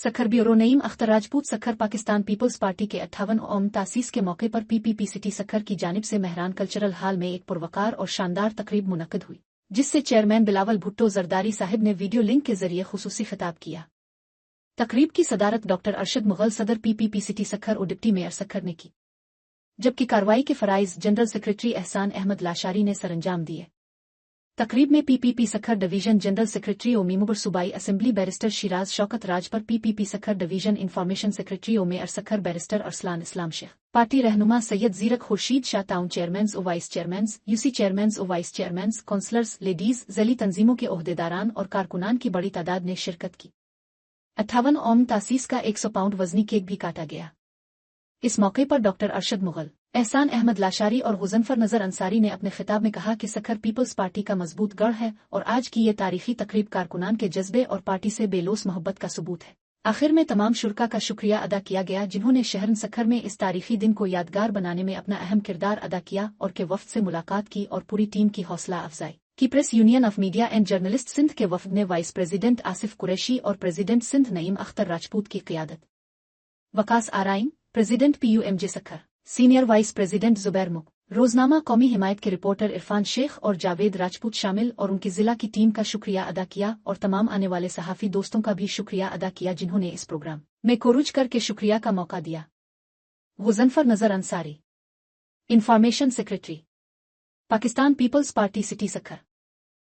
Sukkur bureau Naeem Akhtar Rajput Sukkur Pakistan peoples party के 58 तासीस के मौके पर पीपीपी सिटी सखर की जानिब से मेहरान कल्चरल हाल में एक पुरवकार और शानदार तकरीब मुनक्कद हुई, जिससे चेयरमैन बिलावल भुट्टो जरदारी साहिब ने वीडियो लिंक के जरिए खुसूसी खिताब किया। तकरीब की सदारत डॉक्टर अरशद मुगल सदर पीपीपी सिटी सखर और डिप्टी मेयर सखर ने की, जबकि कार्रवाई के फराइज जनरल सेक्रेटरी एहसान अहमद लाशारी ने सरंजाम दिए। तकरीब में PPP Sukkur division general secretary ओ मीमुबर सूबाई असेंबली barrister Shiraz Shaukat Rajpar, PPP Sukkur division information secretary ओ mayor Sukkur barrister Arsalan Islam Sheikh, party रहनुमा सैयद जीरक खुर्शीद शाह, टाउन चेयरमैन्स ओ वाइस चेयरमैन्स, यूसी चेयरमैन्स ओ वाइस चेयरमैन्स, काउंसलर्स, लेडीज, जैली तंजीमों के ओहदेदारान और कारकुनान की बड़ी तादाद ने शिरकत की। 58 तासीस का 100 पाउंड वजनी केक भी काटा गया। इस मौके पर डॉक्टर अरशद मुगल, एहसान अहमद लाशारी और गुजनफर नजर अंसारी ने अपने खिताब में कहा कि सखर पीपल्स पार्टी का मजबूत गढ़ है और आज की ये तारीखी तकरीब कारकुनान के जज्बे और पार्टी से बेलोस मोहब्बत का सबूत है। आखिर में तमाम शुरका का शुक्रिया अदा किया गया जिन्होंने शहर सखर में इस तारीखी दिन को यादगार बनाने में अपना अहम किरदार अदा किया और के वफ्द से मुलाकात की और पूरी टीम की हौसला अफजाई की। Press union of media and journalist Sindh के वफ्द ने वाइस प्रेसिडेंट आसिफ कुरैशी और प्रेसिडेंट सिंध नईम अख्तर राजपूत की क़ियादत, Waqas Arain, president PUMJ Sukkur, senior vice president Zubair मुक, रोजनामा कौमी हिमायत के रिपोर्टर इरफान शेख और जावेद राजपूत शामिल और उनकी जिला की टीम का शुक्रिया अदा किया और तमाम आने वाले सहाफ़ी दोस्तों का भी शुक्रिया अदा किया जिन्होंने इस प्रोग्राम में कोरूज करके शुक्रिया का मौका दिया। Ghazanfar Nazar Ansari, information secretary, Pakistan peoples party city Sukkur.